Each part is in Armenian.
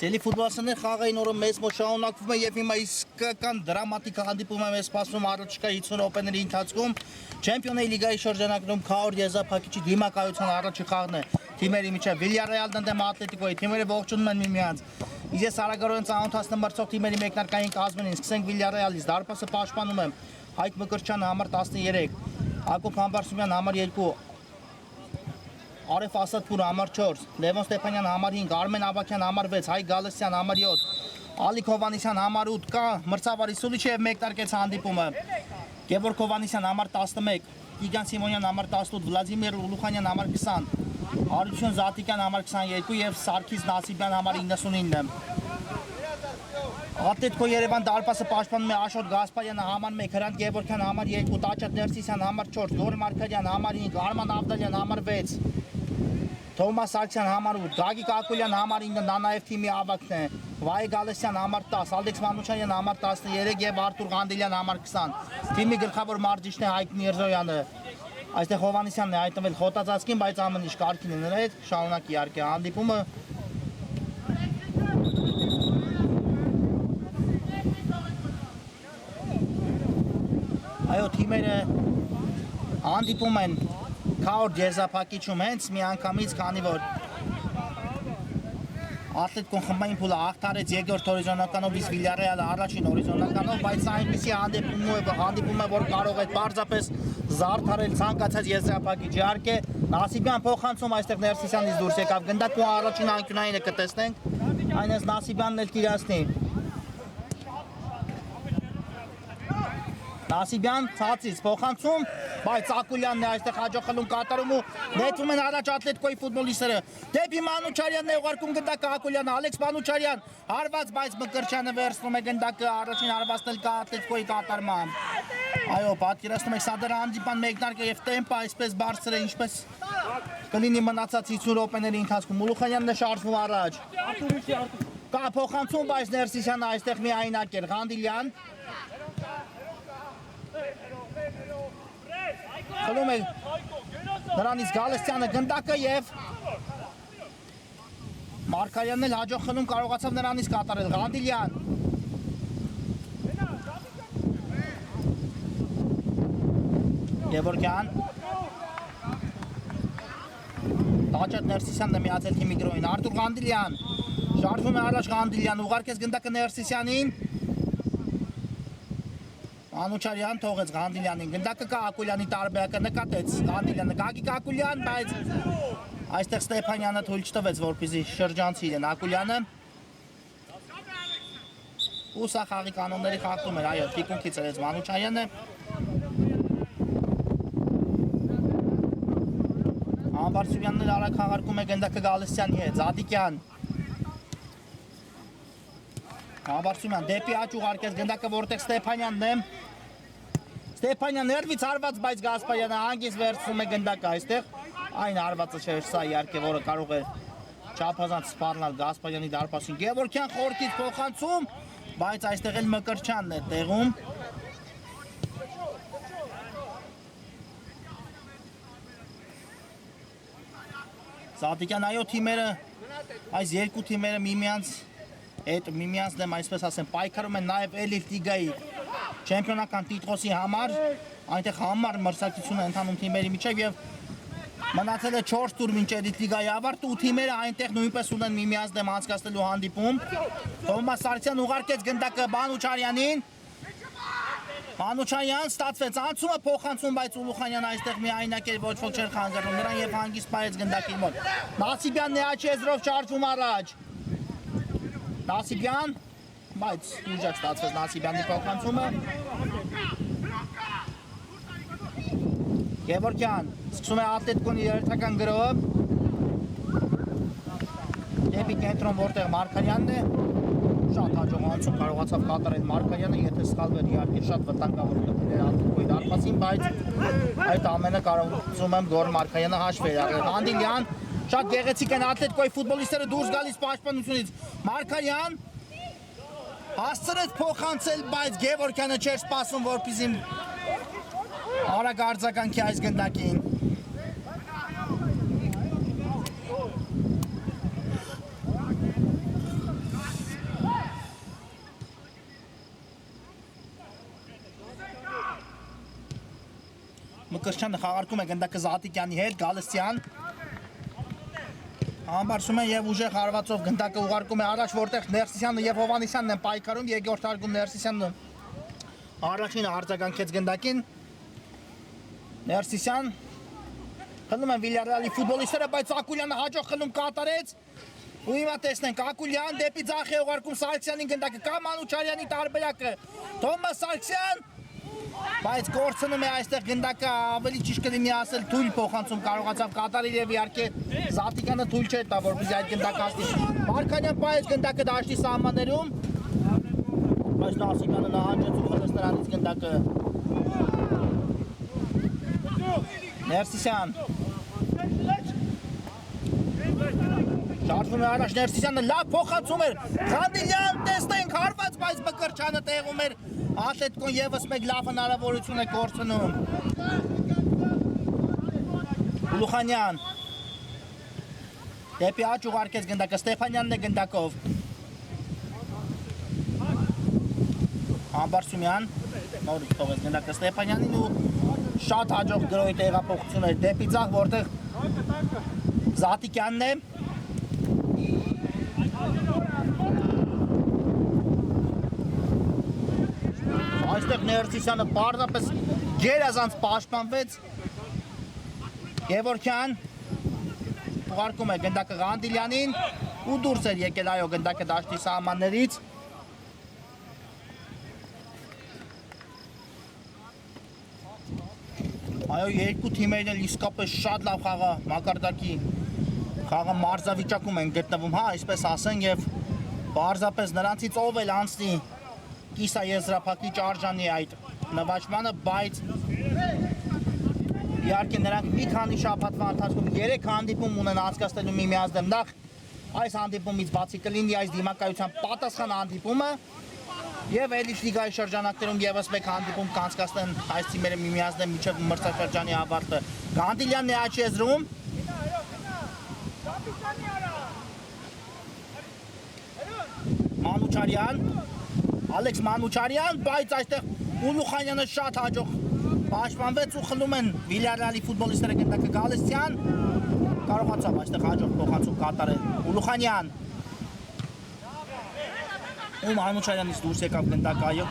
Սելի ֆուտբոլասաներ խաղային օրը մեծ մոտ շարունակվում է եւ հիմա իսկական դրամատիկ հանդիպում է մեզ սպասվում առաջիկա 50 րոպեների ընթացքում Չեմպիոնների լիգայի շրջանակում Քաոր Եզրափակիչի դիմակայության առաջի խաղն է թիմերի միջև Վիլյարեալ դեմ Ատլետիկոյի թիմերը ողջունում են միմյանց Իզես արագորեն ծանոթացնում մրցող թիմերի մեկնարկային կազմին սկսենք Վիլյարեալից դարպասը պաշտպանում է Հայկ Մկրտչյանը համար 13 Ակոբ Համբարձումյան համար 2 Արեֆ Ասադպուրը համար 4, Լևոն Ստեփանյան համար 5, Արմեն Ավակյան համար 6, Հայկ Գալստյան համար 7, Ալիկ Հովանեսյան համար 8 կա մրցավարի Սուլիչև մեկնարկեց հանդիպումը, Գևորգ Հովանեսյան համար 11, Տիգրան Սիմոնյան համար 18, Վլադիմիր Ուլուխանյան համար 20, Արություն Զատիկյան համար 22 եւ Սարգիս Նասիբյան համար 99։ Ատլետիկո Երևան դարպասը պաշտպանում է Աշոտ Գասպարյանը համար 1, Հրանտ Գևորգյան համար 2, Տաճատ Ներսիսյան համար 4, Գոր Մարկարյան համար 5, Արման Ավդալյան համար 6 Թոմաս Սարգսյան համար 8, Գագիկ Ակուլյան համար 9, նա նաև թիմի ավագն է, Վայե Գալստյան համար 10, Ալեքս Մանուչարյան համար 13 եւ Արտուր Ղանդիլյան համար 20։ Թիմի գլխավոր մարզիչն է Հայկ Միրզոյանը։ Այստեղ Հովանեսյանն է հայտնվել խոտածածկին, բայց ամեն ինչ կարգին է նրա հետ, շարունակ իհարկե հանդիպումը։ Այո, թիմերը հանդիպում են Քաոր Եզրափակիչում հենց մի անգամից, քանի որ Ատլետիկոն խմբային փուլը աղթարեց երկրորդ հորիզոնականով, իսկ Վիլյարեալը առաջին հորիզոնականով, բայց սա այնպիսի հանդիպում է, որ կարող է պարզապես զարդարել ցանկացած եզրափակիչ։ Իհարկե, Նասիբյան փոխանցում այստեղ Ներսիսյանից դուրս եկավ, գնդակու առաջին անկյունայինը կտեսնենք, այնպես Նասիբյանն էլ տիրացնի։ Նասիբյան ցածից փոխանցում, բայց Ակուլյանն է այստեղ հաջողելուն կատարում ու նետվում են առաջ Ատլետիկոյի ֆուտբոլիստները։ Դեպի Մանուչարյանն է ուղարկում գնդակը Ակուլյանը, Ալեքս Մանուչարյան հարված, բայց Մկրտչյանը վերցնում է գնդակը, առաջին հարվածն էլ կա Ատլետիկոյի կատարմամբ։ Այո, պատկերացնում եք, սա դեռ հանդիպան մեկնարկը եւ տեմպը այսպես բարձր է, ինչպես կլինի մնացած 50 րոպեների ընթացքում։ Ուլուխանյանն է շարժվում առաջ։ Կա փոխանցում, բայց Ներսիսյանը այստեղ միայնակ էր, Ղանդիլյան Խլում է նրանից Գալստյանը գնդակը եւ Մարկարյանն էլ հաջող խլում կարողացավ նրանից կատարել Ղանդիլյան Գևորգյան Տաճատ Ներսիսյանն է միացել թիմի գրոհին Արտուր Ղանդիլյան շարժվում է առաջ Ղանդիլյան ուղարկեց գնդակը Ներսիսյանին Մանուչարյան թողեց Ղանդիլյանին, գնդակը կա Ակուլյանի տարբերակը նկատեց Ղանդիլյանը, Գագիկ Ակուլյան, բայց այստեղ Ստեփանյանը թույլ չտվեց, որպեսզի շրջանցի իրեն Ակուլյանը ու սա խաղի կանոնների խախտում էր, այո, թիկունքից երեց Մանուչարյանը Համբարձումյանն էլ արագ խաղարկում է գնդակը Գալստյանի հետ, Զադիկյան Համբարձումյան դեպի աճ ուղարկեց գնդակը որտեղ Ստեփանյանն է Ստեփանյան ներվից հարված, բայց Գասպարյանը հանգիստ վերցնում է գնդակը այստեղ այն հարվածը չէ սա իհարկե, որը կարող է չափազանց սպառնալ Գասպարյանի դարպասին Գևորգյան խորքից փոխանցում, բայց այստեղ էլ Մկրտչյանն է տեղում Զատիկյան այո թիմերը, այս երկու թիմերը միմյանց դեմ այսպես ասեմ պայքարում են նաև էլիտ լիգայի չեմպիոնական տիտղոսի համար, այնտեղ համար մրցակցություն է ընթանում թիմերի միջև եւ մնացել է 4 տուր մինչ էլիտ լիգայի ավարտը ու թիմերը այնտեղ նույնպես ունեն միմյանց դեմ անցկացնելու հանդիպում։ Թոմաս Սարգսյան ուղարկեց գնդակը Մանուչարյանին։ Մանուչարյան ստացվեց անցումը փոխանցում, բայց Ուլուխանյանը այստեղ միայնակ էր ոչ ոք չէր խանգարում նրան եւ հանգիստ պահեց գնդակի մոտ։ Նասիբյանն է աչի եզրով շարժվում առաջ։ Նասիբյան, բայց ուժակ ստացվեց Նասիբյանի փոխանցումը։ Գևորգյան սկսում է Ատլետիկոյի երթական գրոհը։ Դեպի կենտրոն որտեղ Մարկարյանն է։ Շատ հաջող անցում կարողացավ կատարել Մարկարյանը, եթե սխալվեր իհարկե շատ վտանգավոր կլիներ Ատլետիկոյի դարպասին, բայց այդ ամենը կարողացում եմ Գոր Մարկարյանը հաշվի առնել։ Ղանդիլյան շատ գեղեցիկ են Ատլետիկոյի ֆուտբոլիստները դուրս գալիս պաշտպանությունից։ Մարկարյան հասցրեց փոխանցել, բայց Գևորգյանը չէր սպասում, որպեսզի արագ արձագանքի այս գնդակին։ Մկրտչյանը խաղարկում է գնդակը Զատիկյանի հետ, Գալստյան Ամբարսում է եւ ուժեղ հարվածով գնդակը ուղարկում է առաջ, որտեղ Ներսիսյանը եւ Հովանեսյանն են պայքարում, երկրորդ հարգում Ներսիսյանը առաջինը արձագանքեց գնդակին Ներսիսյան խլում են Վիլյարեալի ֆուտբոլիստները, բայց Ակուլյանը հաջող խլում կատարեց ու հիմա տեսնենք Ակուլյան դեպի ձախ է ուղարկում Սարգսյանին գնդակը կա Մանուչարյանի տարբերակը Թոմաս Սարգսյան բայց կորցնում է այստեղ գնդակը ավելի ճիշտ կլինի ասել թույլ փոխանցում կարողացավ կատարել եւ իհարկե Զատիկյանը թույլ չէր տա որպեսզի այդ գնդակը հասնի Մարքանյան պայեց գնդակը դաշտի սահմաններում բայց Նասիմյանը նահանջեց ու խլեց նրանից գնդակը Ներսիսյան Շարժվում է առաջ Ներսիսյանը լավ փոխանցում էր Ղանդիլյան տեսնենք հարված բայց Մկրտչյանը տեղում էր Ատլետիկոն եւս մեկ լավ հնարավորություն է կորցնում Ուլուխանյան Դեպի աջ ուղարկեց գնդակը Ստեփանյանն է գնդակով Ամբարսումյան նորից թողեց գնդակը Ստեփանյանին ու շատ հաջող գրոյի տեղափոխություն էր դեպի ձախ որտեղ Զատիկյանն է Այստեղ Ներսիսյանը պարզապես գերազանց պաշտպանվեց Գևորգյան ուղարկում է գնդակը Ղանդիլյանին ու դուրս էր եկել այո գնդակը դաշտի սահմաններից Այո երկու թիմերն էլ իսկապես շատ լավ մակարդակի խաղը մարզավիճակում են գտնվում հա այսպես ասեն եւ պարզապես նրանցից ով էլ անցնի Կիսա եզրափակիչ արժանի այդ նվաճմանը, բայց իհարկե նրանք մի քանի շաբաթվա ընթացքում 3 հանդիպում ունեն անցկացնելու միմյանց դեմ նախ այս հանդիպումից բացի կլինի այս դիմակայության պատասխան հանդիպումը եւ էլիտ լիգայի շրջանակներում եւս մեկ հանդիպում կանցկացնեն այս թիմերը միմյանց դեմ մինչեւ մրցաշրջանի ավարտը Գանդիլյանն է աչի եզրում Մանուչարյան Ալեքս Մանուչարյան, բայց այստեղ Ուլուխանյանը շատ հաջող պաշտպանվեց ու խլում են Վիլյարեալի ֆուտբոլիստները գնդակը Գալստյան կարողացավ այստեղ հաջող փոխանցում կատարել Ուլուխանյան ու Մանուչարյանից դուրս եկավ գնդակը այո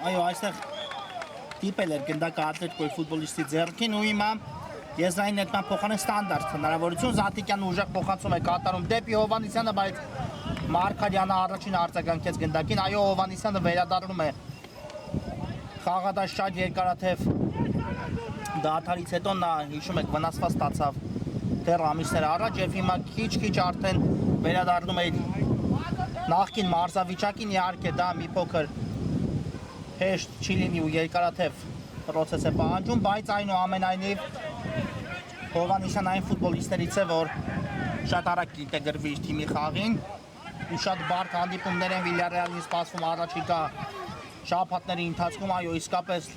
Այո, այստեղ տիպել էր գնդակը Ատլետիկոյի ֆուտբոլիստի ձեռքին ու հիմա եզրային նետման փոխանեն ստանդարտ հնարավորություն Զատիկյանը ուժեղ փոխանցում է կատարում դեպի Հովանեսյանը, բայց Մարկարյանը առաջին արձագանքեց գնդակին, այո Հովանեսյանը վերադառնում է խաղադաշ շատ երկարաթև դադարից հետո նա հիշում եք վնասված ստացավ դեռ ամիսներ առաջ եւ հիմա քիչ արդեն վերադառնում է նախկին մարզավիճակին իհարկե դա մի փոքր հեշտ չի լինի ու երկարաթև պրոցես է պահանջում, բայց այնուամենայնիվ Հովանեսյան այն ֆուտբոլիստներից է, որ շատ արագ ինտեգրվի իր թիմի խաղին ու շատ բարդ հանդիպումներ են Վիլյարեալին սպասվում առաջիկա շաբաթների ընթացքում, այո իսկապես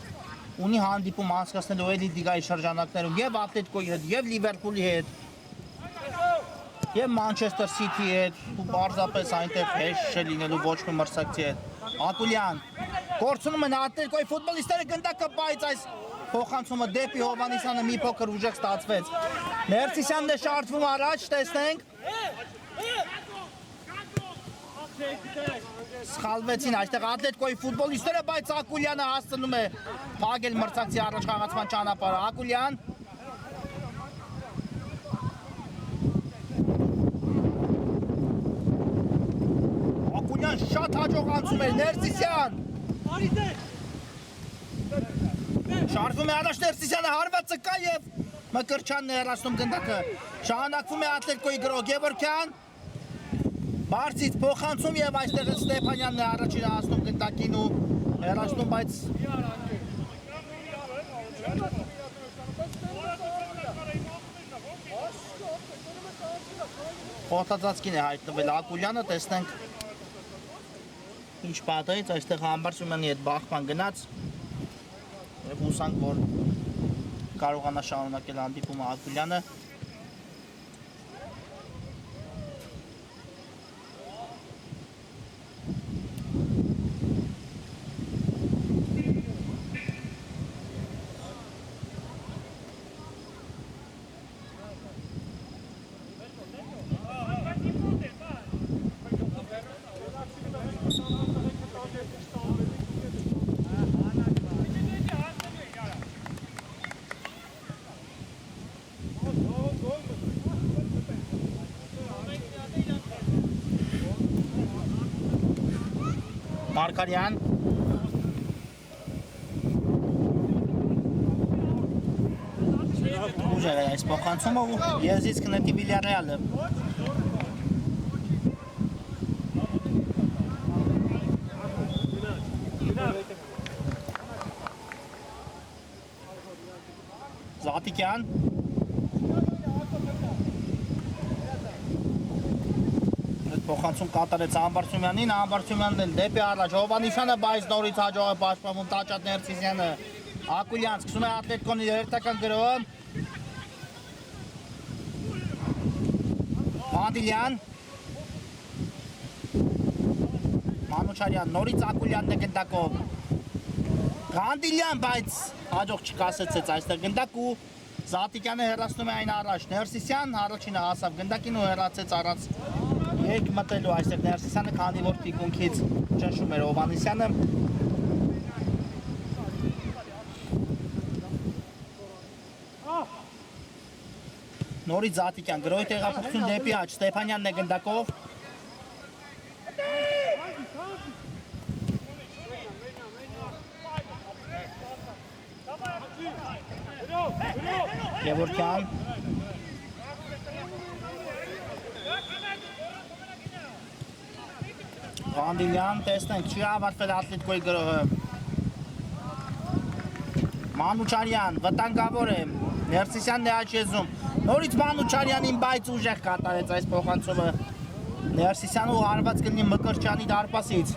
ունի հանդիպում անցկացնելու էլիտ լիգայի շրջանակներում եւ Ատլետիկոյի հետ, եւ Լիվերպուլի հետ, եւ Մանչեսթեր Սիթիի հետ ու պարզապես այնտեղ հեշտ չէ լինելու ոչ մի մրցակցի հետ Ակուլյան կորցնում են Ատլետիկոյի ֆուտբոլիստները գնդակը, բայց այս փոխանցումը դեպի Հովանեսյանը մի փոքր ուժեղ ստացվեց Ներսիսյանն է շարժվում առաջ, տեսնենք Սխալվեցին այստեղ Ատլետիկոյի ֆուտբոլիստները, բայց Ակուլյանը հասցնում է փակել մրցակցի առաջխաղացման ճանապարհը Ակուլյան շատ հաջող անցում է Ներսիսյան շարժվում է առաջ Ներսիսյանը հարվածը կա եւ Մկրտչյանն է հեռացնում գնդակը շարունակվում է Ատլետիկոյի գրող Գևորգյան բարձից փոխանցում եւ այստեղ Ստեփանյանն է առաջինը հասնում գնդակին ու հեռացնում բայց Խորտածածկին է հայտնվել Ակուլյանը, տեսնենք ինչ պատահեց, այստեղ Համբարձումյանի հետ բախման գնաց եւ հուսանք, որ կարողանա շարունակել հանդիպումը Ակուլյանը։ Մարկարյան ուժեղ է այս փոխանցումը ու եզից կնետի Վիլյարեալը։ Զատիկյան փոխանցում կատարեց Համբարձումյանին, Համբարձումյանն էլ դեպի առաջ Հովհաննիսյանը, բայց նորից հաջող է պաշտպանում Տաճատ Ներսիսյանը։ Ակուլյան սկսում է Ատլետիկոյի երթական գրոհը։ Անդիլյան Մանուչարյան նորից Ակուլյանն է գնդակով։ Անդիլյան, բայց հաջող չկասեցեց այստեղ գնդակ ու Զատիկյանը հեռացնում է այն առաջ։ Ներսիսյան առաջինը հասավ գնդակին ու հեռացեց առած երկ մտելու այստեղ Ներսիսյանը, քանի որ թիկունքից ճնշում էր Հովհաննիսյանը։ Նորից Զատիկյան, գրոհի տեղափոխություն դեպի աջ, Ստեփանյանն է գնդակով։ Գևորգյան Ղանդիլյան, տեսնենք, չի ավարտվել Ատլետիկոյի գրոհը։ Մանուչարյան, վտանգավոր է, Ներսիսյանն է աջ եզում։ Նորից Մանուչարյանին, բայց ուժեղ կատարեց այս փոխանցումը։ Ներսիսյանը ու հարված կլինի Մկրտչյանի դարպասից։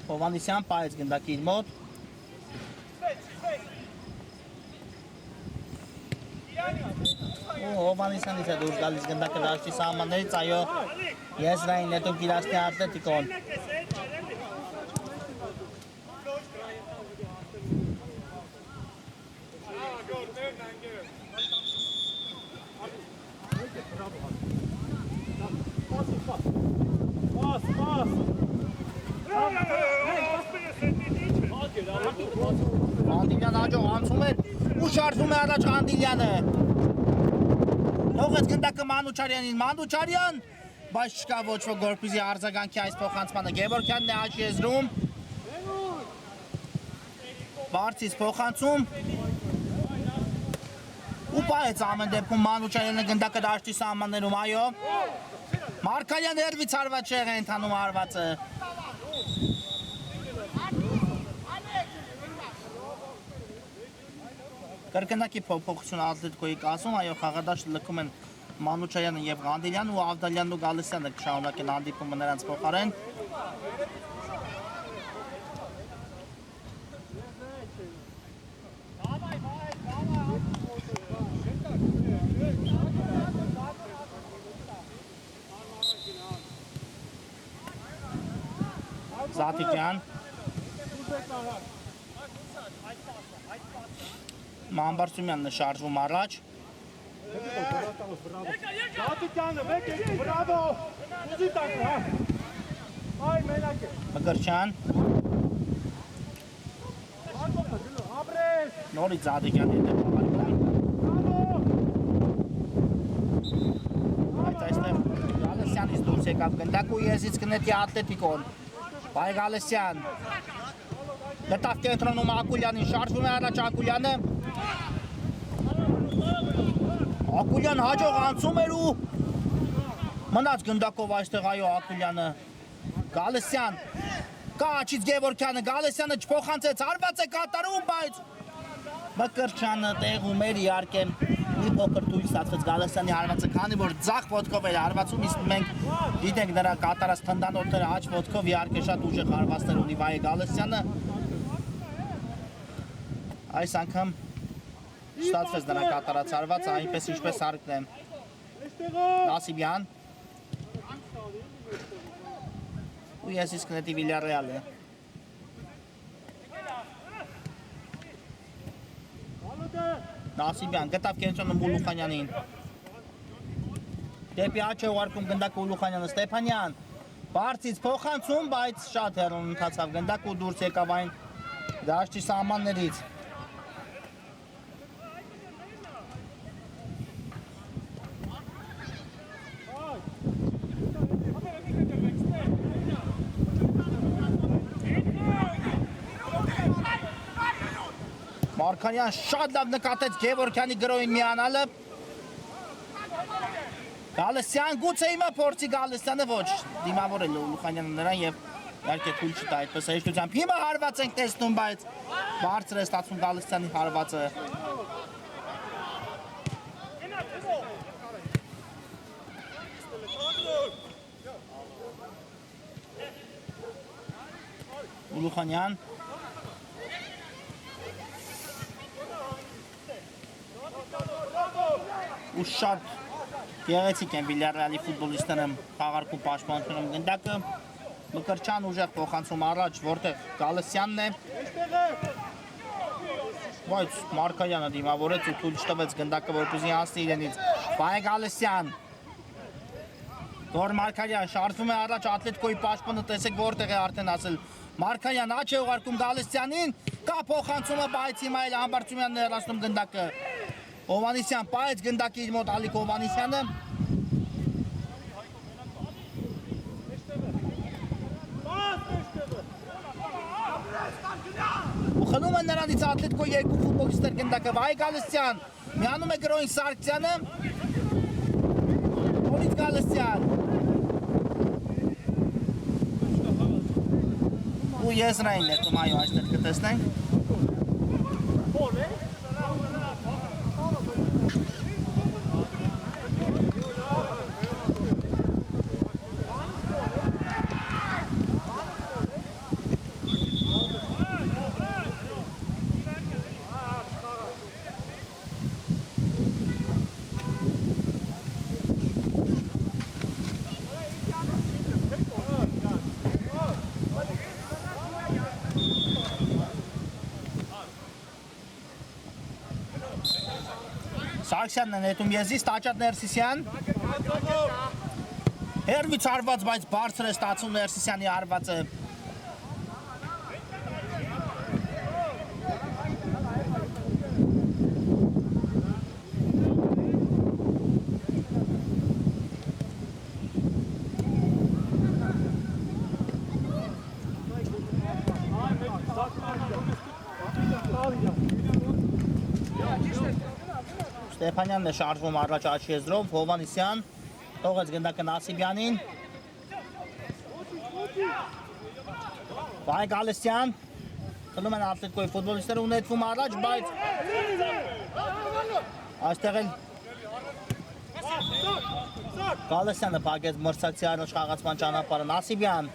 Հովհաննիսյան պայեց գնդակի իր մոտ։ Հովհաննիսյանից է դուրս գալիս գնդակը դաշտի սահմաններից, այո, եզրային նետում Կիրասնի Ատլետիկոն։ Անդիլյան հաջող անցում էր ու շարժում է առաջ Անդիլյանը։ Թողեց գնդակը Մանուչարյանին, Մանուչարյան, բայց չկա ոչ ոք որպեսզի արձագանքի այս փոխանցմանը։ Գևորգյանն է աջ եզրում։ Բարձից փոխանցում։ Ու պայեց ամեն դեպքում Մանուչարյանը գնդակը դաշտի սահմաններում, այո։ Մարկարյան հերվից հարված չեղ է ընթանում հարվածը։ Կրկնակի փոփոխություն Ատլետիկոյի կազմում, այո, խաղադաշտը լքում են Մանուչարյանը եւ Ղանդիլյանն ու Ավդալյանն ու Գալստյանը կշարունակեն հանդիպումը նրանց փոխարեն։ Զատիկյան Համբարձումյանն է շարժվում առաջ։ Մկրտչյան նորից Զատիկյանի հետ է բաղարվում։ Բայց այստեղ Գալստյանից դուրս եկավ գնդակ ու եզից կնետի Ատլետիկոն։ Բայ Գալստյան գտավ կենտրոնում Ակուլյանին, շարժվում է առաջ Ակուլյանը։ Ակուլյան հաջող անցում էր ու Մնաց գնդակով այստեղ այո Ակուլյանը Գալստյան Կաչից Գևորգյանը Գալստյանը չփոխանցեց հարված է կատարում բայց Մկրտչյանը տեղում էր իհարկե մի փոքր թույլ ստացվեց Գալստյանի հարվածը քանի որ ձախ ոտքով էր հարվածում իսկ մենք գիտենք նրա կատարած թնդանոթները աջ ոտքով իհարկե շատ ուժեղ հարվածներ ունի Վայե Գալստյանը այս անգամ ստացվեց նրա կատարած հարվածը այնպես ինչպես հարկն է Նասիբյան ու ես իսկ նետի Վիլյարեալը Նասիբյան գտավ կենտրոնը Ուլուխանյանին դեպի աջ է ուղարկում գնդակը Ուլուխանյանը Ստեփանյան բարձից փոխանցում բայց շատ հեռուն ընթացավ գնդակը ու դուրս եկավ այն դաշտի սահմաններից Մարքանյան շատ լավ նկատեց Գևորգյանի գրոյին միանալը Գալստյան գուցե հիմա փորձի Գալստյանը ոչ դիմավորել է Ուլուխանյանը նրան եւ իհարկե թույլ չտա այդպես հեշտությամբ հիմա հարված ենք տեսնում բայց բարձր է ստացվում Գալստյանի հարվածը Ուլուխանյան ու շատ գեղեցիկ են Վիլյարեալի ֆուտբոլիստները խաղարկում պաշտպանությունում գնդակը Մկրտչյան ուժեղ փոխանցում առաջ որտեղ Գալստյանն է բայց Մարկարյանը դիմավորեց ու թույլ չտվեց գնդակը որպեսզի անցնի իրենից Վայե Գալստյան Գոր Մարկարյան շարժվում է առաջ Ատլետիկոյի պաշտպանը տեսեք որտեղ է արդեն ասել Մարկարյան աջ է ուղարկում Գալստյանին կա փոխանցումը բայց հիմա էլ Համբարձումյանն է հեռացնում գնդակը Հովանեսյան պայեց գնդակի իր մոտ Ալիկ Հովանեսյանը ու խլում են նրանից Ատլետիկոյի երկու ֆուտբոլիստներ գնդակը Վայե Գալստյան միանում է գրոյին Սարգսյանը Նորից Գալստյան ու եզրային նետում այո այստեղ կտեսնենք Սարգսյանն է նետում եզրից Տաճատ Ներսիսյան Հերվից հարված բայց բարձր է ստացում Ներսիսյանի հարվածը Ստեփանյանն է շարժվում առաջ աջ եզրով, Հովանեսյան, թողեց գնդակը Նասիբյանին, Վայե Գալստյան, խլում են Ատլետիկոյի ֆուտբոլիստները ու նետվում առաջ, բայց այստեղ էլ Գալստյանը փակեց մրցակցի առաջ խաղացման ճանապարհը, Նասիբյան,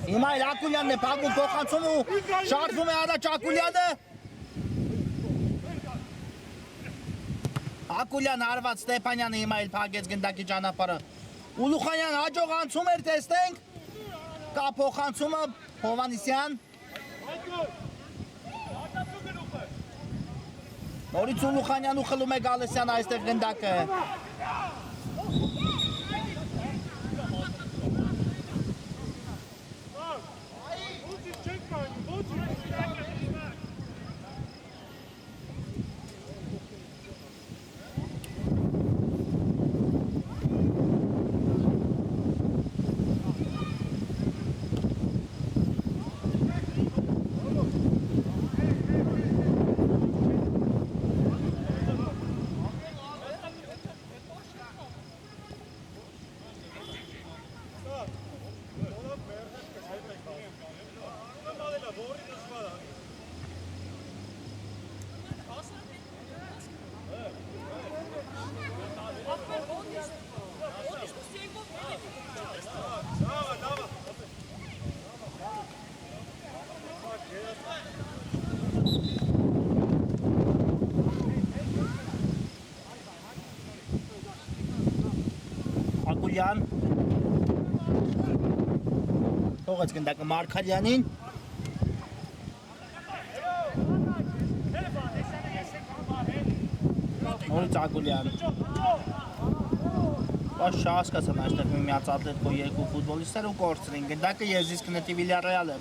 հիմա էլ Ակուլյանն է փակում փոխանցում ու շարժվում է առաջ Ակուլյանը, Ակուլյան հարված Ստեփանյանը հիմա էլ փակեց գնդակի ճանապարհը Ուլուխանյան հաջող անցում էր տեսնենք կա փոխանցումը Հովանեսյան Նորից Ուլուխանյանը խլում է Գալստյան այստեղ գնդակը Ծակուլյան թողեց գնդակը Մարգարյանին նորից Ծակուլյան Բայց շահասկացան այստեղ միած ատլետկո երկու ֆուտբոլիստներ ու կորցրին գնդակը եզիս կնետի Վիլյարեալը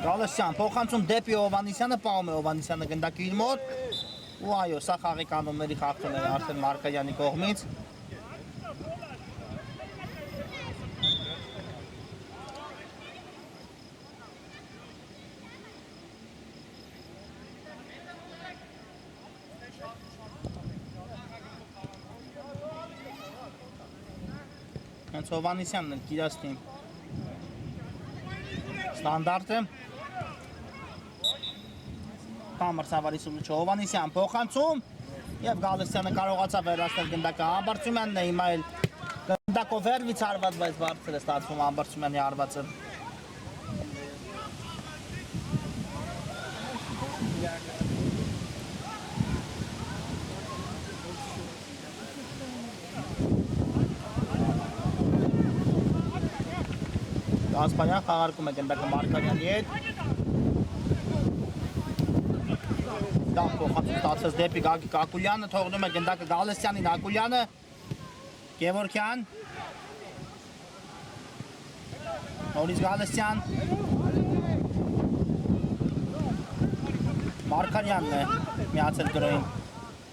Գալստյան փոխանցում դեպի Հովանեսյանը պահում է Հովանեսյանը գնդակը իր մոտ ու այո սա խաղի կանոնների խախտում է արդեն Մարգարյանի կողմից Հենց Հովանեսյանն էլ կիրասնի Ստանդարտ է Կամրսավարի սուլուչը Հովանեսյան փոխանցում և Գալստյանը կարողացավ վերացնել գնդակը Ամբարձումյանն է հիմա էլ գնդակով վերվից հարված, բայց բարձր է ստացվում Ամբարձումյանի հարվածը Գասպարյան խաղարկում է գնդակը Մարգարյանի հետ Դա փոխանցում ստացվեց դեպի Գագիկ Ակուլյանը, թողնում է գնդակը Գալստյանին Ակուլյանը, Գևորգյան, նորից Գալստյան, Մարգարյանն է միացել գրոյին,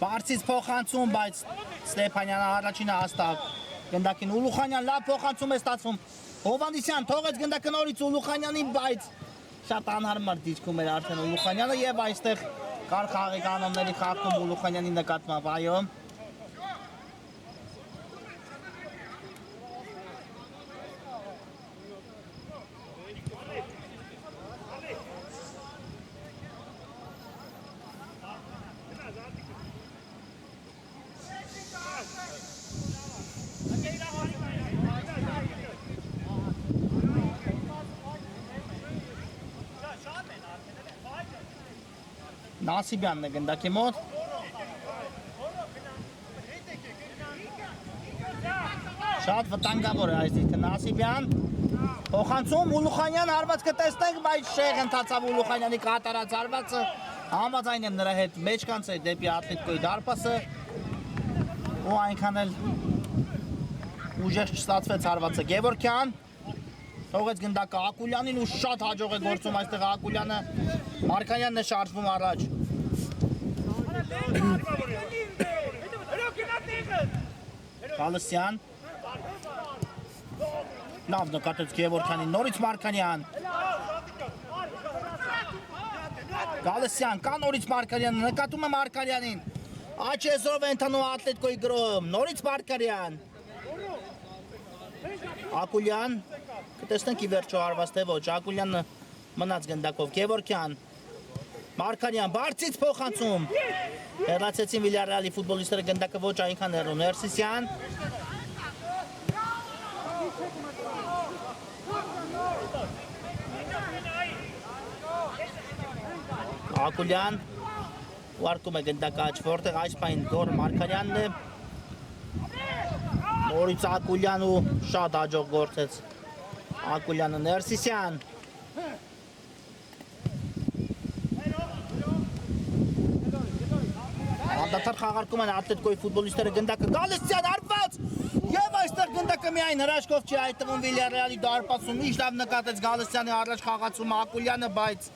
բարձից փոխանցում, բայց Ստեփանյանը առաջինը հաստավ, գնդակին Ուլուխանյան լավ փոխանցում է ստացվում, Հովանեսյան թողեց գնդակը նորից Ուլուխանյանին, բայց շատ անհարմար դիրքում էր արդեն Ուլուխանյանը և այստեղ Կար խաղի կանոնների խախտում Ուլուխանյանի նկատմամբ, այո։ Նասիբյանն է գնդակի մոտ Շատ վտանգավոր է այս դիրքը Նասիբյան Փոխանցում Ուլուխանյան հարված կտեսնենք, բայց շեղ ընթացավ Ուլուխանյանի կատարած հարվածը Համաձայն եմ նրա հետ մեջ կանցել դեպի Ատլետիկոյի դարպասը ու այնքան էլ ուժեղ չստացվեց հարվածը Գևորգյան Թողեց գնդակը Ակուլյանին ու շատ հաջող է գործում այստեղ Ակուլյանը Մարգարյանն է շարժվում առաջ Գալստյան Լավ նկատեց Գևորգյանին նորից Մարգարյան Գալստյան կա նորից Մարգարյանը նկատում է Մարգարյանին Աչեզրով է ընթանում Ատլետիկոյի գրոհում նորից Մարգարյան Ակուլյան Կտեսնենք ի վերջո հարված թե ոչ, Ակուլյանը մնաց գնդակով, Գևորգյան, Մարգարյան, բարձից փոխանցում, հեռացեցին Վիլյարեալի ֆուտբոլիստները գնդակը ոչ այնքան հեռու, Ներսիսյան, Ակուլյան, ուարկում է գնդակը աչ, որտեղ այս պայն դոր Մարգարյանն է, նորից Ակուլյան ու շատ հաջող գործեց Ակուլյանը Ներսիսյան Անդադար խաղարկում են Ատլետիկոյի ֆուտբոլիստները գնդակը Գալստյան հարված և այստեղ գնդակը միայն հրաշքով չի հայտնվում Վիլյարեալի դարպասում Ինչ լավ նկատեց Գալստյանի առաջ խաղացումը Ակուլյանը, բայց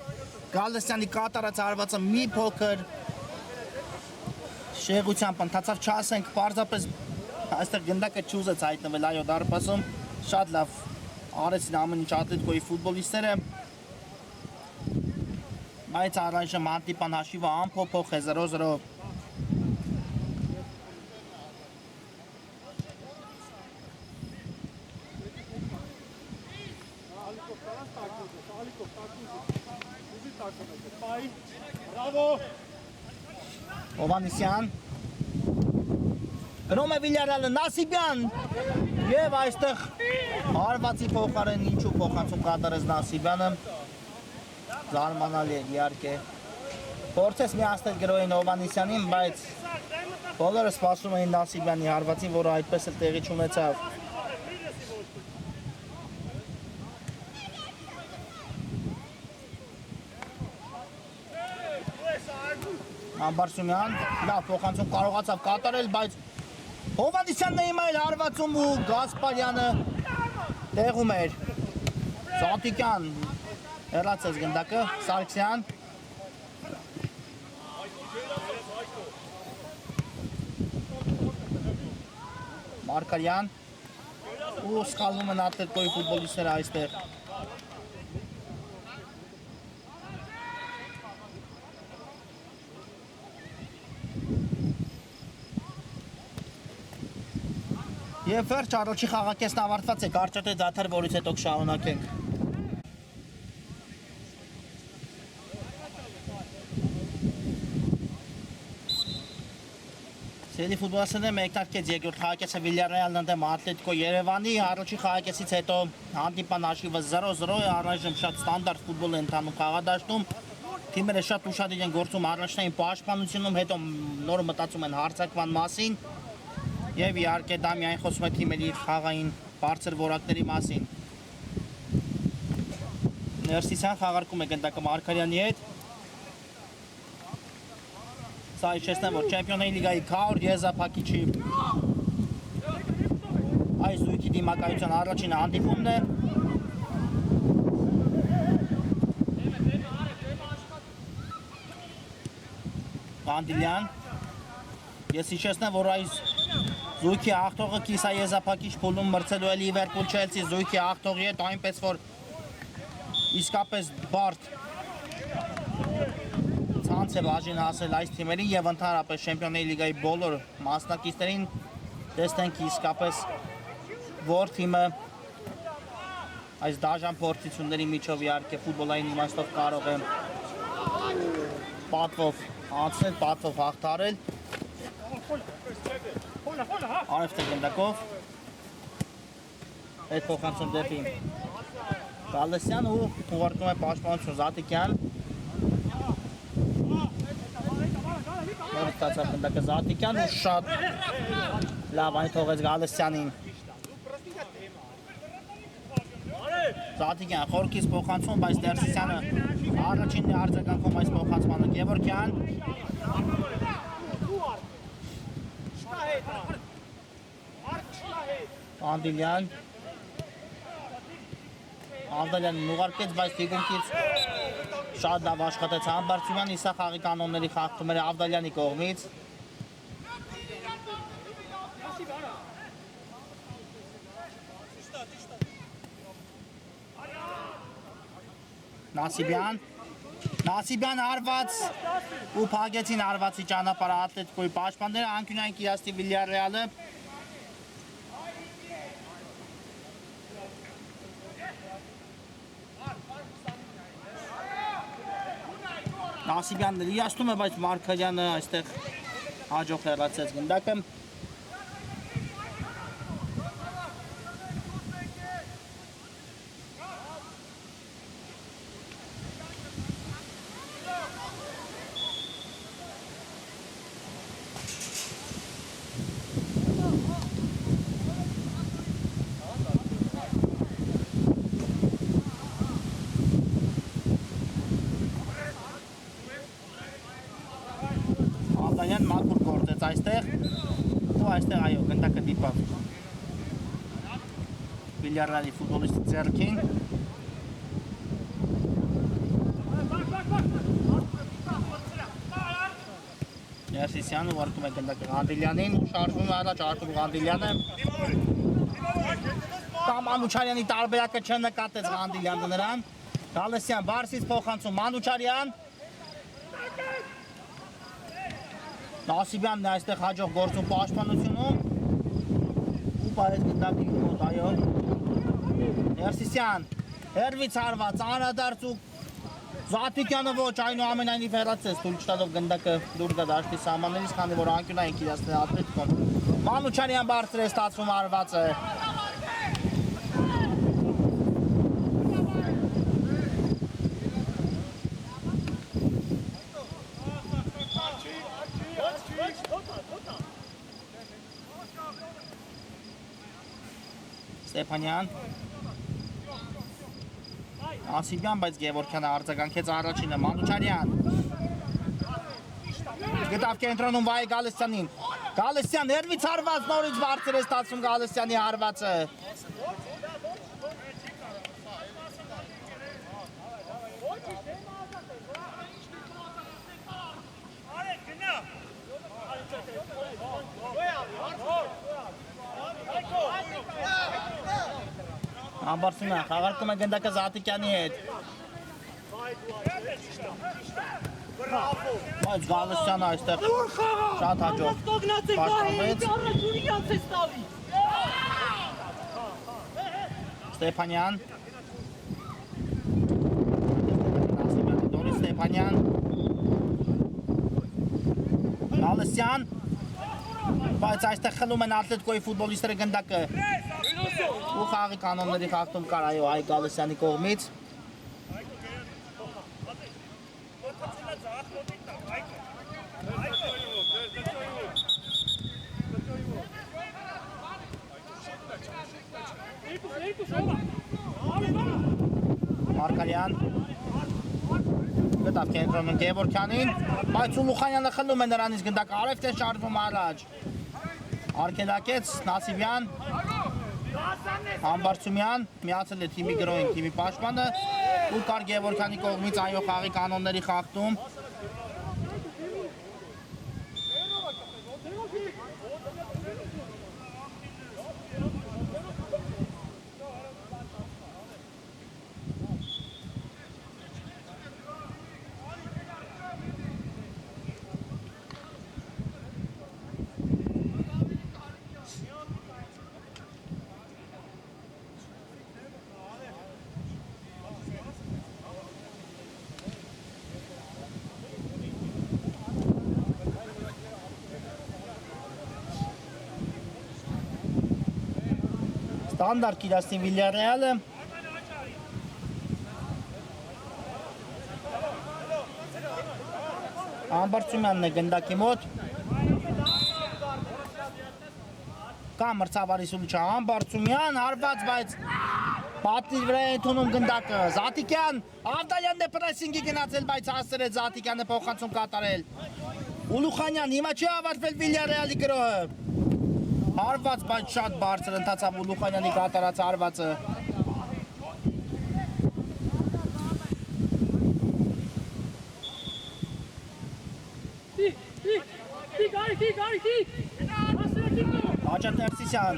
Գալստյանի կատարած հարվածը մի փոքր շեղությամբ ընթացավ չասենք պարզապես այստեղ գնդակը չուզեց հայտնվել այո դարպասում շատ լավ արեցին ամեն ինչ Ատլետիկոյի ֆուտբոլիստները բայց առայժմ հանդիպան հաշիվը անփոփոխ է 0-0 Հովանեսյան Հրոմ է Վիլյարեալը Նասիբյան և այստեղ հարվածի փոխարեն ինչու փոխանցում կատարեց Նասիբյանը զարմանալի է իհարկե փորձեց միացնել գրոհին Հովանեսյանին, բայց Բոլորը սպասում էին Նասիբյանի հարվածին, որը այդպես էլ տեղի չունեցավ։ Ամբարսումյան, լավ փոխանցում կարողացավ կատարել, բայց Հովհաննիսյանն է հիմա էլ հարվածում ու Գասպարյանը տեղում էր։ Զատիկյան հեռացեց գնդակը, Սարգսյան։ Մարկարյան ու սխալվում են Ատլետիկոյի ֆուտբոլիստները այստեղ։ Եվ վերջ առաջի խաղակեսն ավարտված է, կարճատե դադար, որից հետո կշարունակենք։ Սերի ֆուտբոլիստները մեկնարկեց երկրորդ խաղակեսը Վիլյարեալն ընդդեմ Ատլետիկո Երևանի, առաջի խաղակեսից հետո հանդիպան հաշիվը 0-0 է, առայժմ շատ ստանդարտ ֆուտբոլ է ընթանում խաղադաշտում։ Թիմերը շատ ուշադիր են գործում առաջնային պաշտպանությունում, հետո նոր մտածում են հարձակման մասին։ Եվ իհարկե դա միայն խոսում է թիմերի խաղային բարձր որակների մասին։ Ներսիսյան խաղարկում է գնդակը Մարկարյանի հետ։ Սա իշխեցնեմ, որ Չեմպիոնների լիգայի քավոր եզրափակիչի այս զույգի դիմակայության առաջին հանդիպումն է։ Անդիլյան։ Ես իշխեցնեմ, որ այս զույգի աղթողը կիսա եզրափակիչ փուլում մրցելու է Լիվերպուլ Չելսի զույգի աղթողի հետ, այնպես որ իսկապես բարդ ցանց է բաժին հասել այս թիմերին եւ ընդհանրապես Չեմպիոնների լիգայի բոլոր մասնակիցներին տեսնենք իսկապես որ թիմը այս դաժան փորձությունների միջով իհարկե ֆուտբոլային իմաստով կարող է պատվով անցնել, պատվով հաղթարել։ Արևտեղ գնդակով այդ փոխանցում դեպի Գալստյան ու ուղարկում է պաշտպանություն Զատիկյան։ Նոր ստացավ գնդակը Զատիկյան ու շատ լավ այն թողեց Գալստյանին։ Զատիկյան խորքից փոխանցում, բայց Ներսիսյանը առաջինն է արձագանքում այս փոխանցմանը Գևորգյան։ Անդիլյան Ավդալյանն ուղարկեց, բայց թիկունքից շատ լավ աշխատեց Ամբարձումյանը, սա խաղի կանոնների խախտում էր Ավդալյանի կողմից։ Նասիբյան արված ու փակեցին արվածի ճանապարհը Ատլետիկոյի պաշտպանները, անկյունային կիրացնի Վիլյարեալը։ Նասիբյանն լիացնում է, բայց Մարկարյանը այստեղ հաջող հեռացեց գնդակը։ Մաքուր գործեց այստեղ ու այստեղ այո գնդակը դիպավ Վիլյարեալի ֆուտբոլիստի ձեռքին։ Ներսիսյանը ուղարկում է գնդակը Անդիլյանին ու շարժվում է առաջ Արտուր Անդիլյանը։ Կամ Մանուչարյանի տարբերակը չնկատեց Անդիլյանը նրան։ Գալստյան Բարսից փոխանցում Մանուչարյան։ Նասիբյանն է այստեղ հաջող գործում պաշտպանությունում ու պարեց գնդակի մոտ, այո։ Ներսիսյան, հերվից հարված, անադարձ ու Զատիկյանը ոչ, այնուամենայնիվ հեռացեց, թույլ չտալով գնդակը դուր գա դաշտի սահմաններից, քանի որ անկյունային կիրացնել Ատլետիկոն։ Մանուչարյան բարձր է ստացվում արվածը։ Ստեփանյան Ասիբյան, բայց Գևորգյանը արձագանքեց առաջինը, Մանուչարյան գտավ կենտրոնում Վահե Գալստյանին, Գալստյան ներվից հարված, նորից բարձր է ստացվում Գալստյանի հարվածը Ամբարձումն է, խաղարկում է գնդակը Զատիկյանի հետ Բայց Գալստյանը այստեղ շատ հաջող պաշտպանվեց Ստեփանյան Ստեփանյան Գալստյան Բայց այստեղ խլում են Ատլետիկոյի ֆուտբոլիստները գնդակը ու խաղի կանոնների խախտում կար այո Հայկ Գալստյանի կողմից Մարկարյան գտավ կենտրոնում Գևորգյանին բայց Ուլուխանյանը խլում է նրանից գնդակը արևտ է շարժվում առաջ Արկելակեց Նասիբյան Համբարձումյան միացել է թիմի գրոյին թիմի պաշտպանը ու կար Գևորգյանի կողմից այո խաղի կանոնների խախտում Ստանդարտ կիրասնի Վիլյարեալը Ամբարձումյանն է գնդակի մոտ կա մրցավարի սուլիչը Ամբարձումյան հարված բայց պատի վրա է ընդունում գնդակը Զատիկյան Ավդալյանն է պրեսինգի գնացել բայց հասցրել է Զատիկյանը փոխանցում կատարել Ուլուխանյան հիմա չի ավարտվել Վիլյարեալի գրոհը Հարված բայց շատ բարձր ընթացավ Ուլուխանյանի կատարած հարվածը Հաջատ Ներսիսյան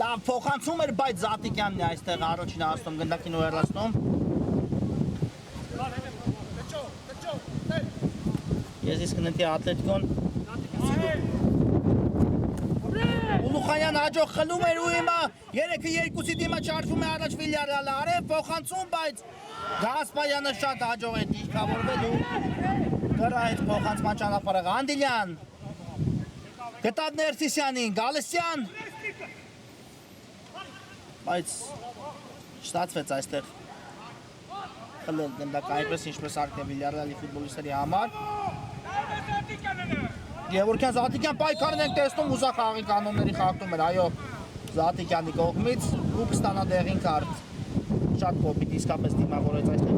լավ փոխանցում էր բայց Զատիկյանն է այստեղ առաջինը հասնում գնդակին ու հեռացնում Ես իսկ նետի Ատլետիկոն Ուլուխանյան հաջող խլում էր ու հիմա 3-2-ի դիմը չարժվում է առաջ Վիլյարեալը արև փոխանցում բայց Գասպարյանը շատ հաջող է դիրքավորվել ու դրա հետ փոխանցման ճանապարհը Ղանդիլյան գտավ Ներսիսյանին Գալստյան բայց չստացվեց այստեղ խլել գնդակը այնպես ինչպես արկն է Վիլյարեալի ֆուտբոլիստերի համար Գևորգյան Զատիկյան պայքարն ենք տեսնում ուզա խաղի կանոնների խախտում էր այո Զատիկյանի կողմից ու կստանա դեղին քարտ շատ կոպիտ իսկապես դիմավորեց այստեղ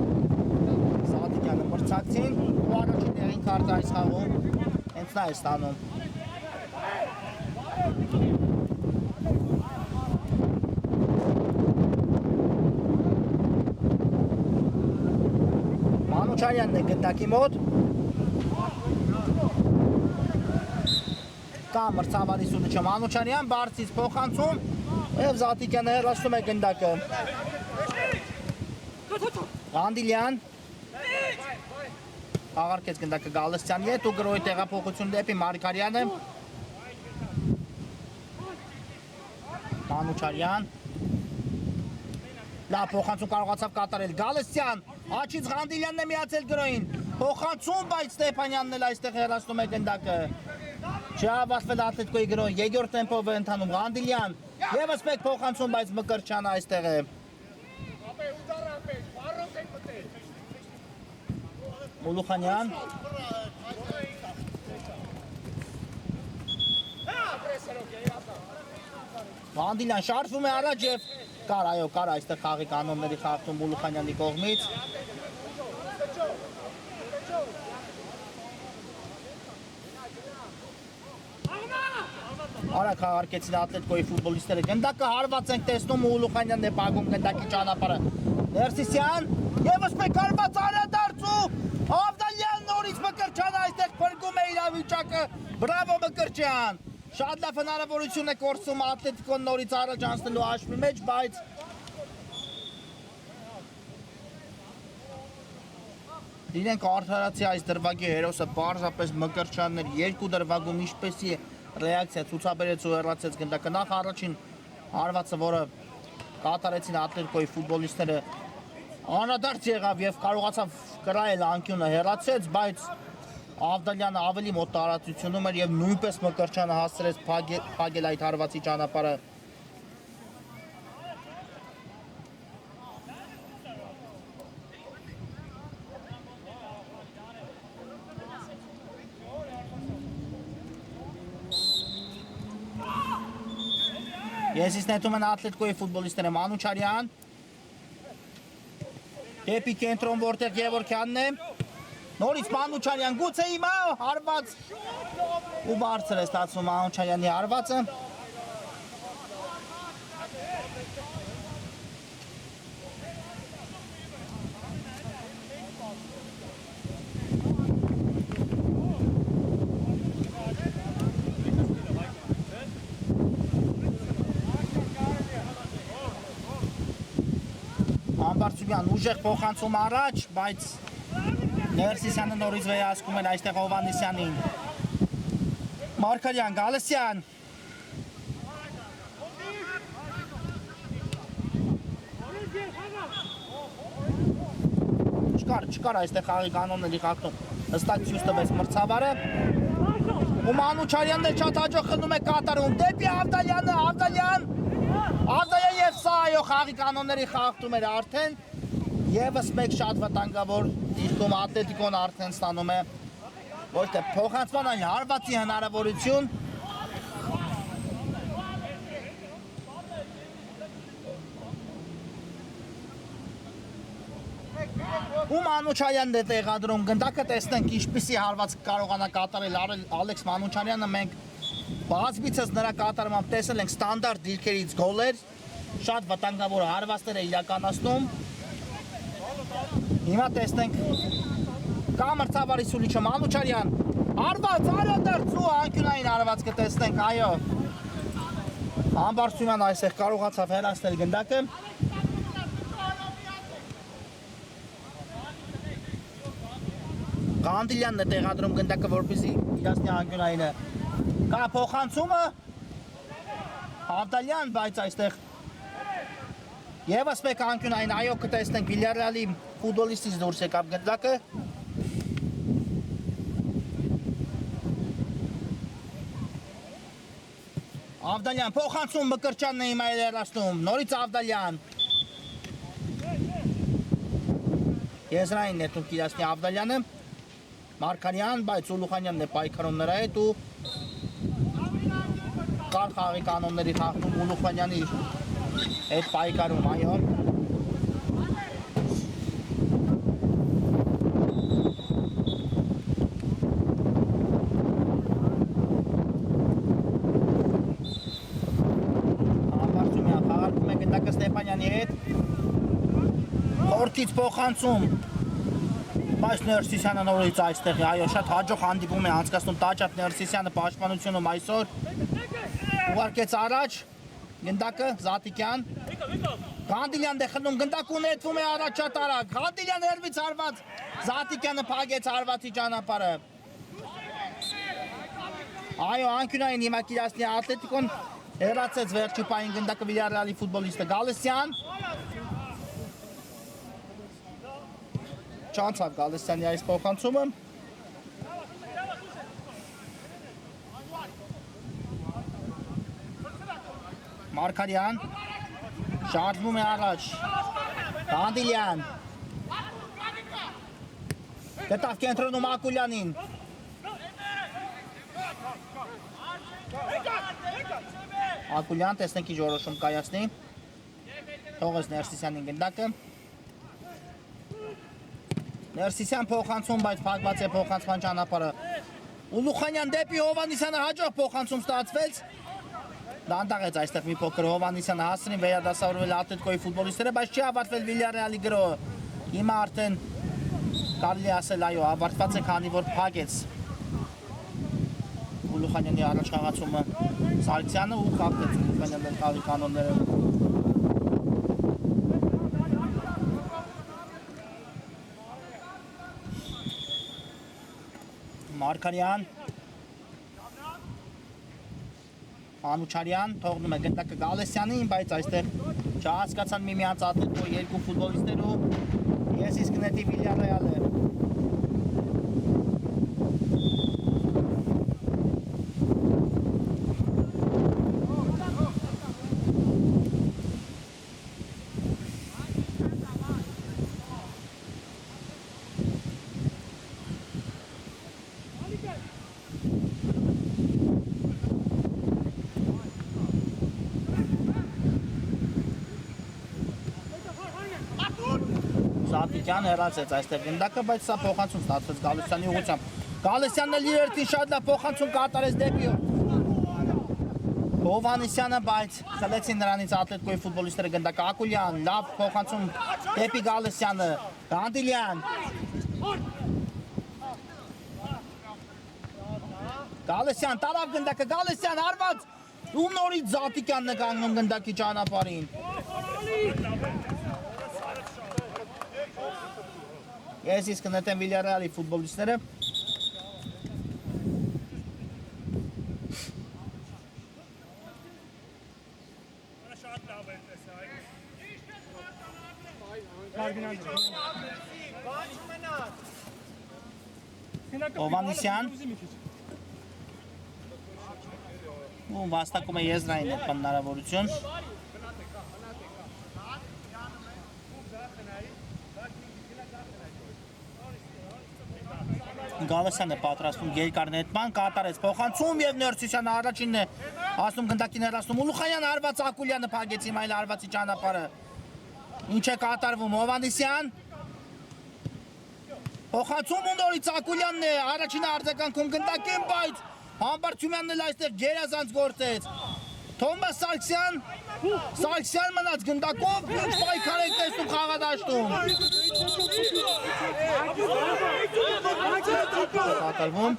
Զատիկյանը մրցակցին ու առաջին դեղին քարտը այս խաղում հենց նա է ստանում Մանուչարյանն է գնդակի մոտ Կա մրցավարի սուլիչը Մանուչարյան բարձից փոխանցում և Զատիկյանը հեռացնում է գնդակը Ղանդիլյան աղարկեց գնդակը Գալստյանի հետ ու գրոյի տեղափոխություն դեպի Մարկարյանը Մանուչարյան լավ փոխանցում կարողացավ կատարել Գալստյան աչից Ղանդիլյանն է միացել գրոյին փոխանցում բայց Ստեփանյանն էլ այստեղ հեռացնում է գնդակը Չի ավարտվել Ատլետիկոյի գրոհը երկրորդ տեմպով է ընթանում Ղանդիլյան Եվս մեկ փոխանցում բայց Մկրտչյանը այստեղ է Ուլուխանյան Ղանդիլյան շարժվում է առաջ եւ կար, այո, կար այստեղ խաղի կանոնների խախտում Բուլուխանյանի կողմից։ Արագ հաղարկեցին Ատլետիկոյի ֆուտբոլիստները։ Գնդակը հարված ենք տեսնում Ուլուխանյանն է պագում գնդակի ճանապարհը։ Ներսիսյան եւս մեկ հարված անդրադարձ ու Ավդալյան նորից Մկրտչյանը այստեղ փրկում է իրավիճակը։ Բրավո Մկրտչյան։ Շատ լավ հնարավորություն է կորցնում Ատլետիկոն նորից առաջ անցնելու հաշվի մեջ, բայց իրենք արդարացի այս դրվագի հերոսը պարզապես Մկրտչյանն էր երկու դրվագում ինչպեսի ռեակցիա ցուցաբերեց ու հեռացեց գնդակը նախ առաջին հարվածը, որը կատարեցին Ատլետիկոյի ֆուտբոլիստները անդրադարձ եղավ եւ կարողացավ կրայել անկյունը հեռացեց, բայց Ավդալյանը ավելի մոտ տարածությունում էր եւ նույնպես Մկրտչյանը հասցրեց փակել այդ հարվածի ճանապարհը։ Ես նետում են Ատլետիկոյի ֆուտբոլիստները Մանուչարյան դեպի կենտրոն որտեղ Գևորգյանն է նորից Մանուչարյան գուցե հիմա հարված ու բարձր է ստացվում Մանուչարյանի հարվածը Ամբարձումյան ուժեղ փոխանցում առաջ, բայց Ներսիսյանը նորից վերահսկում էր այստեղ Հովհաննիսյանին։ Մարգարյան, Գալստյան։ Չկար այստեղ խաղի կանոնների խախտում։ Հստակ ցույց տվեց մրցավարը։ Ու Մանուչարյանն էլ շատ հաջող խնդում է կատարում դեպի Ավդալյանը, Ավդալյան եւ սա այո խաղի կանոնների խախտում էր արդեն եւս մեկ շատ վտանգավոր դիրքում Ատլետիկոն արդեն ստանում է ոչ թե փոխանցման այլ հարվածի հնարավորություն ու Մանուչարյանն է տեղադրում գնդակը տեսնենք ինչպիսի հարված կարողանա կատարել Ալեքս Մանուչարյանը մենք բազմիցս նրա կատարմամբ տեսել ենք ստանդարտ դիրքերից գոլեր, շատ վտանգավոր հարվածներ է իրականացնում։ Հիմա տեսնենք կա մրցավարի սուլիչը Մանուչարյան, հարված, անդրադարձ ու անկյունային հարված կտեսնենք, այո։ Ամբարձումյան այստեղ կարողացավ հեռացնել գնդակը։ Ղանդիլյանն է տեղադրում գնդակը, որպեսզի իրացնի անկյունայինը։ Կա փոխանցումը Ավդալյան, բայց այստեղ եւս մեկ անկյունային այո կտեսնենք Վիլյարեալի ֆուտբոլիստից դուրս եկավ գնդակը։ Ավդալյան փոխանցում Մկրտչյանն է հիմա հեռացնում, նորից Ավդալյան։ Եզրային նետում իրացնի Ավդալյանը։ Մարգարյան, բայց Ուլուխանյանն է պայքարում նրա հետ ու կար խաղի կանոնների խախտում Ուլուխանյանի հետ պայքարում, այո։ Ամբարձումյան խաղարկում է գնդակը Ստեփանյանի հետ։ Խորթից փոխանցում Բայց Ներսիսյանը նորից այստեղ է, այո, շատ հաջող հանդիպում է անցկացնում Տաճատ Ներսիսյանը պաշտպանությունում այսօր ուղարկեց առաջ գնդակը Զատիկյան Ղանդիլյանն է խլում գնդակը ունեցվում է առաջ շատ արագ Ղանդիլյանը հերվից հարված Զատիկյանը փակեց հարվածի ճանապարհը Այո, անկյունային հիմա կիրացնի Ատլետիկոն հեռացեց վերջի պահին գնդակը Վիլյարեալի ֆուտբոլիստը Գալստյան Չանցավ Գալստյանի այս փոխանցումը Մարգարյան շարժվում է առաջ Ղանդիլյան գտավ կենտրոնում Ակուլյանին Ակուլյան տեսնենք ինչ որոշում կայացնի։ Թողես Ներսիսյանին գնդակը։ Ներսիսյան փոխանցում, բայց փակված է փոխանցման ճանապարհը։ Ուլուխանյան դեպի Հովանեսյանը հաջող փոխանցում ստացվեց։ Դանդաղեց այստեղ մի փոքր Հովանեսյանը հասցրին վերադասավորվել Ատլետիկոյի ֆուտբոլիստները, բայց չի ավարտվել Վիլյարեալի գրոհը։ Հիմա արդեն կարելի ասել այո, ավարտված է, քանի որ փակեց Ուլուխանյանի առաջխաղացումը Սարգսյանը ու խախտեց Ուլուխանյանի խաղի կանոնները։ Մարկարյան Անուչարյան թողնում է գնդակը Գալեսյանին, բայց այստեղ չհասկացան միմյանց Ատլետիկոյի երկու ֆուտբոլիստներու։ Ես իսկ նետի Վիլյարեալը։ Զատիկյան հեռացեց այստեղ գնդակը, բայց սա փոխանցում ստացվեց Գալեսյանի ուղղությամբ։ Գալեսյանն էլ իր երթին շատ լավ փոխանցում կատարեց դեպի Հովանեսյանը, բայց խլեցին նրանից Ատլետիկոյի ֆուտբոլիստները գնդակը։ Ակուլյան լավ փոխանցում դեպի Գալեսյանը։ Գանդիլյան Գալեսյան տարավ գնդակը, Գալեսյան արված ու նորից Զատիկյանն է կանգնում գնդակի ճանապարհին։ Ես իսկ նետեմ Վիլյարեալի ֆուտբոլիստները։ Հովանեսյան ու վաստակում է եզրային այդ հնարավորություն։ Գալեսյանը պատրաստում երկար նետման, կատարեց փոխանցում եւ Ներսիսյանը առաջինն է ասում գնդակին հեռացնում։ Ուլուխանյանը արված Ակուլյանը փակեց իմ այլ արվածի ճանապարհը։ Ինչ է կատարվում Հովանեսյան։ Փոխանցում ու նորից Ակուլյանն է առաջին արձագանքում գնդակին, բայց Համբարձումյանն էլ այստեղ գերազանց գործեց։ Թոմաս Սարգսյան մնաց գնդակով, ինչ պայքար եք տեսնում խաղադաշտում։ Կատարվում։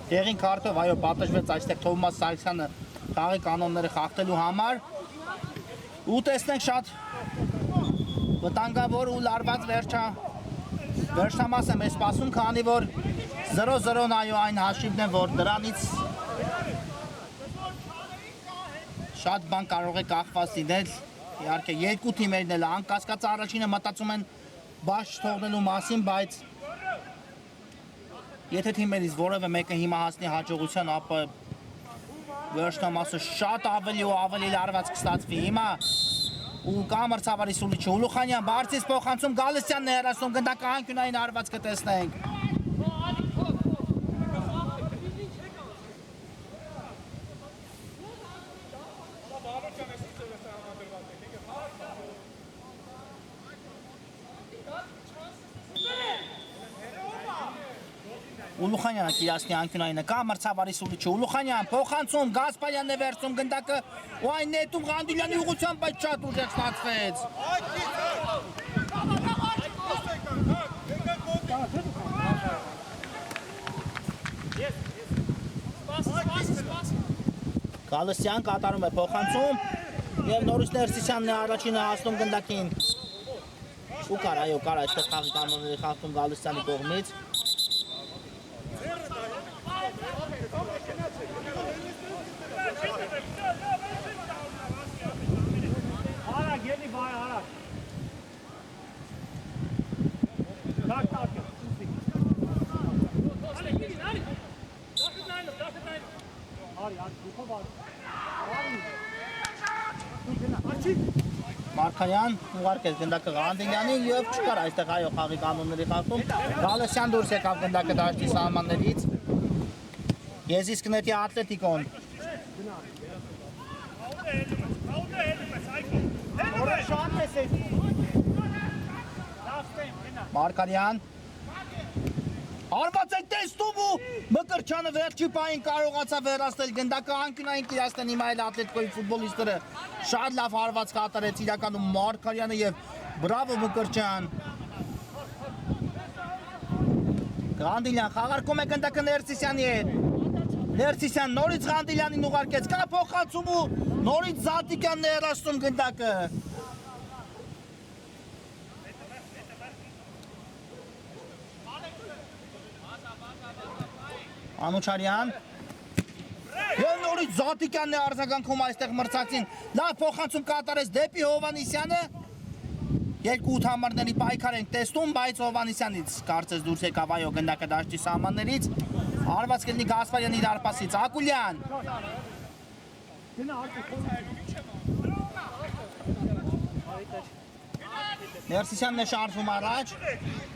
Տեղին քարտով այո պատժվեց այստեղ Թովմաս Սարգսյանը խաղի կանոնները խախտելու համար ու տեսնենք շատ վտանգավոր ու լարված վերջամաս է մեզ սպասում, քանի որ 0-0-ն այո այն հաշիվն է, որ դրանից շատ բան կարող է կախված լինել։ Իհարկե երկու թիմերն էլ անկասկած առաջինը մտածում են բաց թողնելու մասին, բայց եթե թիմերից որևէ մեկը հիմա հասնի հաջողության, ապա վերջնամասը շատ ավելի ու ավելի լարված կստացվի։ Հիմա ու կամրցավարի սուլիչը Ուլուխանյան բարձից փոխանցում Գալեսյանն է հեռացնում գնդակը անկյունային արված կտեսնենք։ Ուլուխանյանը կիրասնի անկյունայինը կա մրցավարի սուլիչը Ուլուխանյան փոխանցում Գասպարյանն է վերցնում գնդակը ու այն նետում Ղանդիլյանի ուղղությամբ, բայց շատ ուժեղ ստացվեց։ Գալստյան կատարում է փոխանցում եւ նորից Ներսիսյանն է առաջինը հասնում գնդակին։ Ու կար, այո, կար այստեղ խաղի կանոնների խախտում Գալստյանի կողմից։ Մարկարյան ուղարկեց գնդակը Ղանդիլյանին եւ չկար այստեղ այո խաղի կանոնների խախտում։ Գալստյան դուրս եկավ գնդակը դաշտի սահմաններից։ Եզիսկնետի Ատլետիկոն։ Մարկարյան Արված է տեսնում ու Մկրչյանը վերջի պահին կարողացավ վերացնել գնդակը անկյունային կիրացնեն հիմա էլ Ատլետիկոյի ֆուտբոլիստները շատ լավ հարված կատարեց իրականում Մարկարյանը եւ բրավո Մկրչյան։ Ղանդիլյան խաղարկում է գնդակը Ներսիսյանի հետ։ Ներսիսյան նորից Ղանդիլյանին ուղարկեց, կա փոխանցում ու նորից Զատիկյանն է հեռացնում գնդակը։ Անուչարյան Եվ նորից Զատիկյանն է արձագանքում այստեղ մրցակցին լավ փոխանցում կատարեց դեպի Հովանիսյանը երկու ութամարների պայքար ենք տեսնում բայց Հովանիսյանից կարծես դուրս եկավ այո գնդակը դաշտի սահմաններից արված կլինի Գասպարյանի դարպասից Ակուլյան Ներսիսյանն է շարժվում առաջ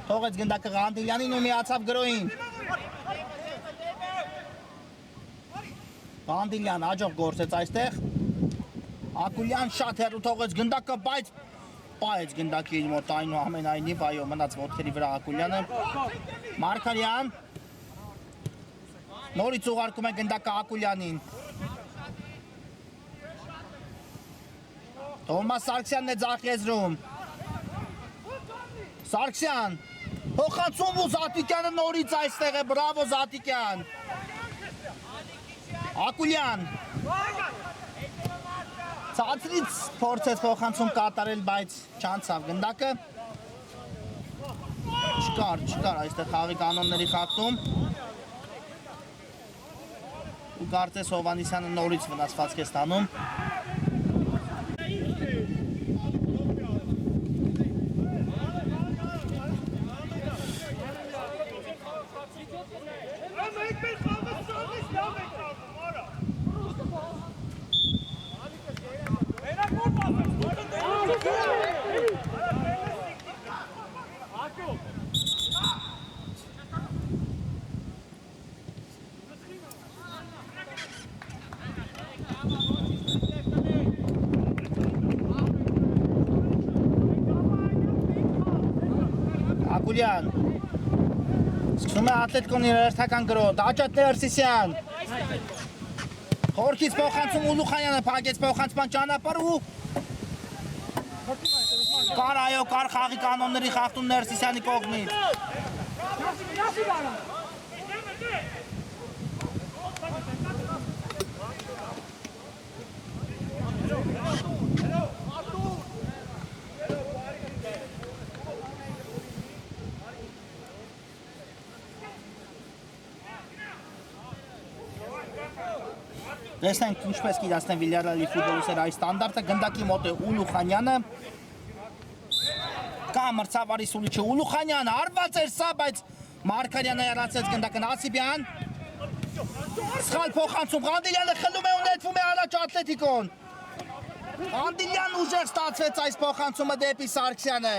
թողեց գնդակը Ղանդիլյանին ու միացավ գրոյին Ղանդիլյան աջող գործեց այստեղ Ակուլյան շատ հեռու թողեց գնդակը բայց պայեց գնդակի իր մոտ այնուամենայնիվ այո մնաց ոտքերի վրա Ակուլյանը Մարկարյան նորից ուղարկում է գնդակը Ակուլյանին Թոմաս Սարգսյանն է ձախ եզրում Սարգսյան փոխանցում ու Զատիկյանը նորից այստեղ է բրավո Զատիկյան Ակուլյան Ցածրից փորձեց փոխանցում կատարել, բայց չանցավ գնդակը Չկար այստեղ խաղի կանոնների խախտում ու կարծես Հովանիսյանը նորից վնասվածք է ստանում Ակուլյան Սկսում է Ատլետիկոն իր հերթական գրոտ Աճատ Ներսիսյան Խորքից փոխանցում Ուլուխանյանը փակեց փոխանցման ճանապարհ ու Կար այո կար խաղի կանոնների խախտում Ներսիսյանի կողմից Տեսնենք ինչպես կիրացնեն Վիլյարեալի ֆուտբոլիստները այս ստանդարտը գնդակի մոտ է Ուլուխանյանը Կա մրցավարի սուլիչը Ուլուխանյանը արված էր սա, բայց Մարկարյանը հեռացեց գնդակը Նասիբյան Սխալ փոխանցում Ղանդիլյանը խլում է ու նետվում է առաջ Ատլետիկոն Ղանդիլյանն ուժեղ ստացվեց այս փոխանցումը դեպի Սարգսյանը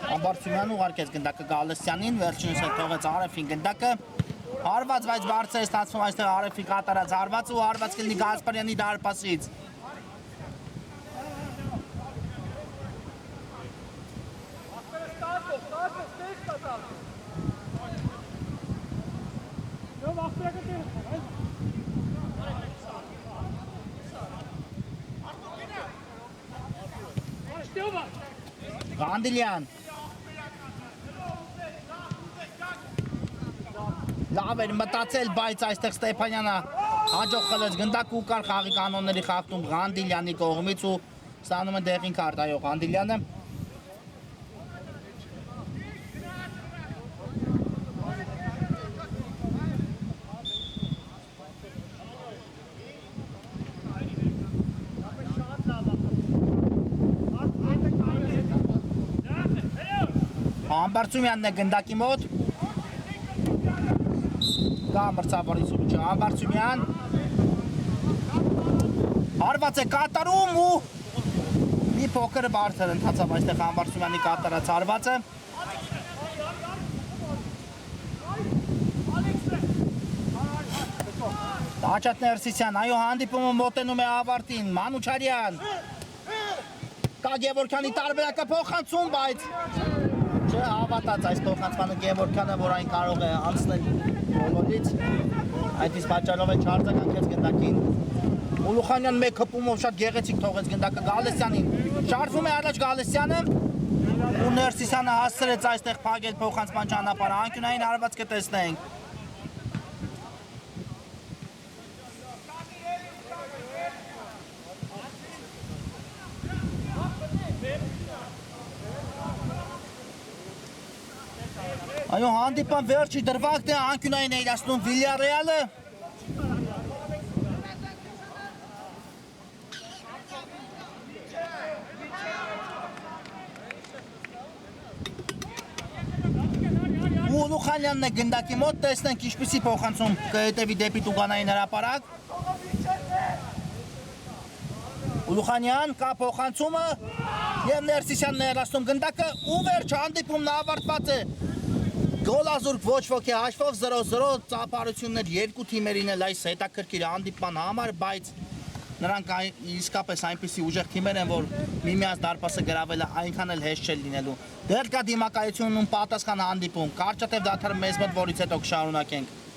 Ամբարձումյան ուղարկեց գնդակը Գալստյանին, վերջինս է թողեց Արեֆին գնդակը Հարված, բայց բարձր է ստացվում այստեղ Արեֆի կատարած հարված ու հարված կլինի Գասպարյանի դարպասից Ղանդիլյան լավ էր մտածել, բայց այստեղ Ստեփանյանը հաջող խլեց գնդակ ու կար խաղի կանոնների խախտում Ղանդիլյանի կողմից ու ստանում են դեղին քարտ, այո, Ղանդիլյանը Ամբարձումյանն է գնդակի մոտ կա մրցավորից ուլուչը Ամբարձումյան հարված է կատարում ու մի փոքր բարդեր ընթացավ այստեղ Ամբարձումյանի կատարած հարվածը Դաչատ Ներսիսյան, այո հանդիպումը մոտենում է ավարտին Մանուչարյան կա Գևորգյանի տարբերակը փոխանցում, բայց Չէ հավատաց այս փոխանցմանը Գևորգյանը, որ այն կարող է անցնել բոլորից Այդ իսկ պատճառով էլ չարձագանքեց գնդակին Ուլուխանյան մեկ հպումով շատ գեղեցիկ թողեց գնդակը Գալստյանին Շարժվում է առաջ Գալստյանը ու Ներսիսյանը հասցրեց այստեղ փակել փոխանցման ճանապարհը անկյունային հարված կտեսնենք Այո, հանդիպան վերջի դրվագն է, անկյունային է իրացնում Վիլյարեալը Ուլուխանյանն է գնդակի մոտ, տեսնենք ինչպիսի փոխանցում կհետևի դեպի Տուգանային հրապարակ Ուլուխանյան, կա փոխանցումը և Ներսիսյանն է իրացնում գնդակը ու վերջ հանդիպումն ավարտված է Գոլազուրկ ոչ ոք է հաշվով 0-0 ծափարություններ երկու թիմերին էլ այս հետաքրքիր հանդիպման համար, բայց նրանք իսկապես այնպիսի ուժեղ թիմեր են, որ միմյանց դարպասը գրավելը այնքան էլ հեշտ չէ լինելու։ Դեռ կա դիմակայությունում պատասխան հանդիպում, կարճատև դադար մեզ մոտ, որից հետո կշարունակենք։